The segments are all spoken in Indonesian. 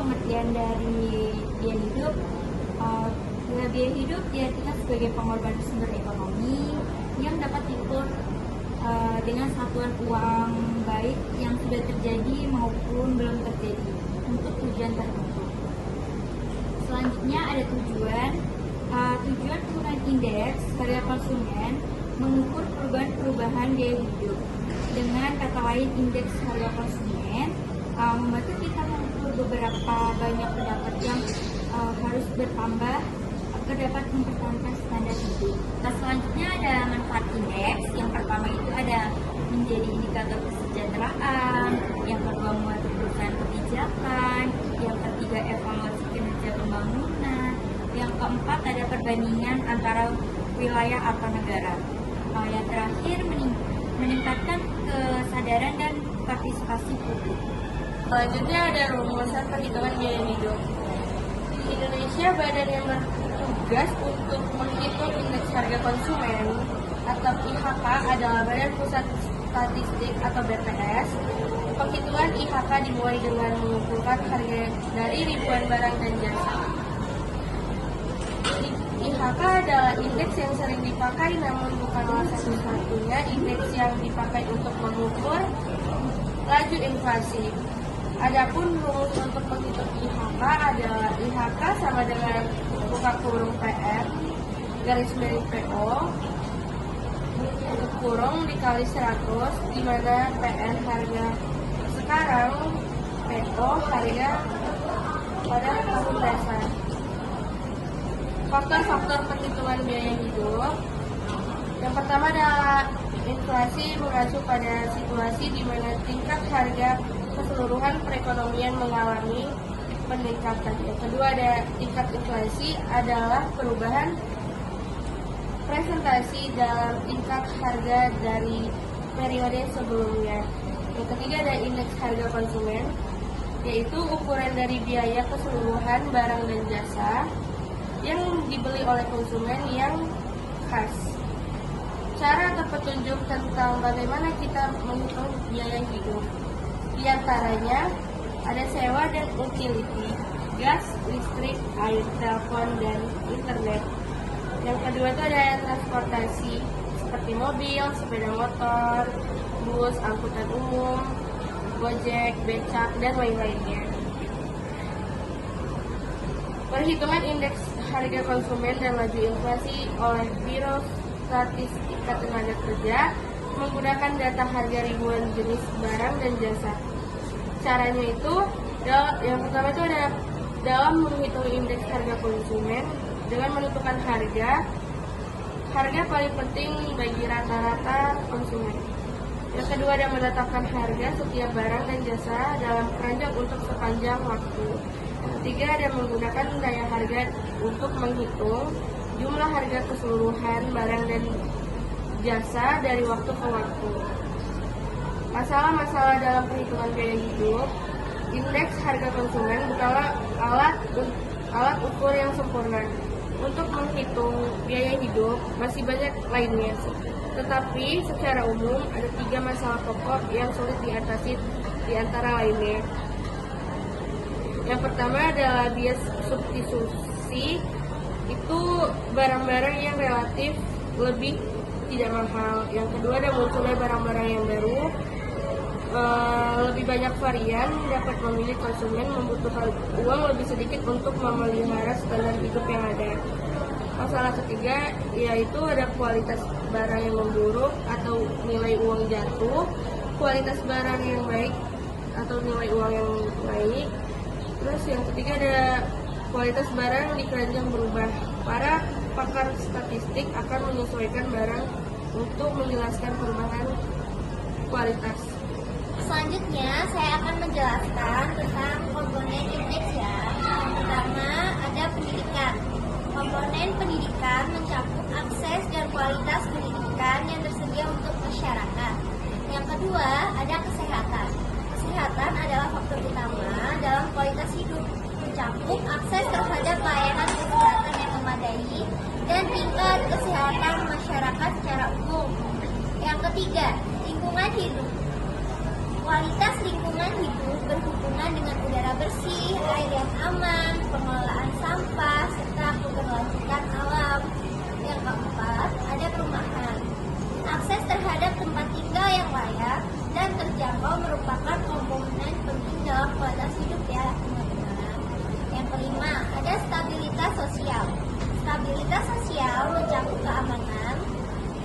pengertian dari biaya hidup. Biaya hidup diartikan sebagai pengorbanan sumber ekonomi yang dapat diukur dengan satuan uang baik yang sudah terjadi maupun belum terjadi untuk tujuan tertentu. Selanjutnya ada tujuan. Tujuan penggunaan indeks harga konsumen mengukur perubahan biaya hidup. Dengan kata lain, indeks harga konsumen membantu kita mengukur beberapa banyak pendapat yang harus bertambah agar dapat mempertahankan standar hidup. Nah, selanjutnya ada manfaat indeks. Yang pertama itu ada menjadi indikator kesejahteraan, yang kedua mengatur perusahaan kebijakan, yang ketiga evaluasi kinerja pembangunan, yang keempat ada perbandingan antara wilayah atau negara. Yang terakhir meningkatkan kesadaran dan partisipasi publik. Selanjutnya ada rumusan perhitungan biaya hidup. Di Indonesia, badan yang bertugas untuk menghitung indeks harga konsumen atau IHK adalah Badan Pusat Statistik atau BPS. Penghitungan IHK dimulai dengan mengumpulkan harga dari ribuan barang dan jasa. IHK adalah indeks yang sering dipakai namun bukanlah satu-satunya indeks yang dipakai untuk mengukur laju inflasi. Adapun rumus untuk menghitung IHK adalah IHK sama dengan buka kurung PM garis miring PO tutup kurung dikali 100, di mana PN harga sekarang, PO harga pada tahun dasar. Faktor-faktor perhitungan biaya hidup. Yang pertama adalah inflasi, mengacu pada situasi di mana tingkat harga keseluruhan perekonomian mengalami peningkatan. Yang kedua ada tingkat inflasi adalah perubahan presentasi dalam tingkat harga dari periode sebelumnya. Yang ketiga ada indeks harga konsumen, yaitu ukuran dari biaya keseluruhan barang dan jasa yang dibeli oleh konsumen yang khas. Cara atau petunjuk tentang bagaimana kita menghitung biaya hidup. Di antaranya ada sewa dan utility, gas, listrik, air, telepon, dan internet. Yang kedua itu ada transportasi seperti mobil, sepeda motor, bus, angkutan umum, gojek, becak, dan lain-lainnya. Perhitungan indeks harga konsumen dan laju inflasi oleh Biro Statistik Ketenagakerjaan menggunakan data harga ribuan jenis barang dan jasa. Caranya itu, yang pertama itu ada dalam menghitung indeks harga konsumen dengan menentukan harga paling penting bagi rata-rata konsumen. Yang kedua ada menetapkan harga setiap barang dan jasa dalam keranjang untuk sepanjang waktu. Yang ketiga ada menggunakan daya harga untuk menghitung jumlah harga keseluruhan barang dan jasa dari waktu ke waktu. Masalah-masalah dalam perhitungan biaya hidup. Indeks harga konsumen bukanlah alat ukur yang sempurna. Untuk menghitung biaya hidup masih banyak lainnya. Tetapi secara umum ada 3 masalah pokok yang sulit diatasi di antara lainnya. Yang pertama adalah bias substitusi, itu barang-barang yang relatif lebih tidak mahal. Yang kedua ada munculnya barang-barang yang baru, lebih banyak varian, dapat memilih konsumen membutuhkan uang lebih sedikit untuk memelihara standar hidup yang ada. Masalah ketiga yaitu ada kualitas barang yang memburuk atau nilai uang jatuh, kualitas barang yang baik atau nilai uang yang naik. Terus yang ketiga ada kualitas barang di keranjang berubah. Para pakar statistik akan menyesuaikan barang untuk menjelaskan perubahan kualitas. Selanjutnya saya akan menjelaskan tentang komponen indeks ya. Yang pertama ada pendidikan. Komponen pendidikan mencakup akses dan kualitas pendidikan yang tersedia untuk masyarakat. Yang kedua ada kesehatan. Kesehatan adalah faktor utama dalam kualitas hidup, mencakup akses terhadap layanan kesehatan yang memadai dan tingkat kesehatan masyarakat secara umum. Yang ketiga, lingkungan hidup. Kualitas lingkungan hidup berhubungan dengan udara bersih, air yang aman, pengelolaan sampah, serta keberlanjutan alam. Yang keempat, ada perumahan. Akses terhadap tempat tinggal yang layak dan terjangkau merupakan komponen penting dalam kualitas hidup ya teman-teman. Yang kelima, ada stabilitas sosial. Stabilitas sosial mencakup keamanan,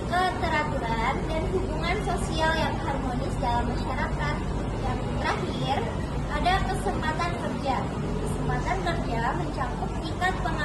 keteraturan, dan hubungan sosial yang harmonis dalam masyarakat. Yang terakhir, ada kesempatan kerja. Kesempatan kerja mencakup tingkat pengangguran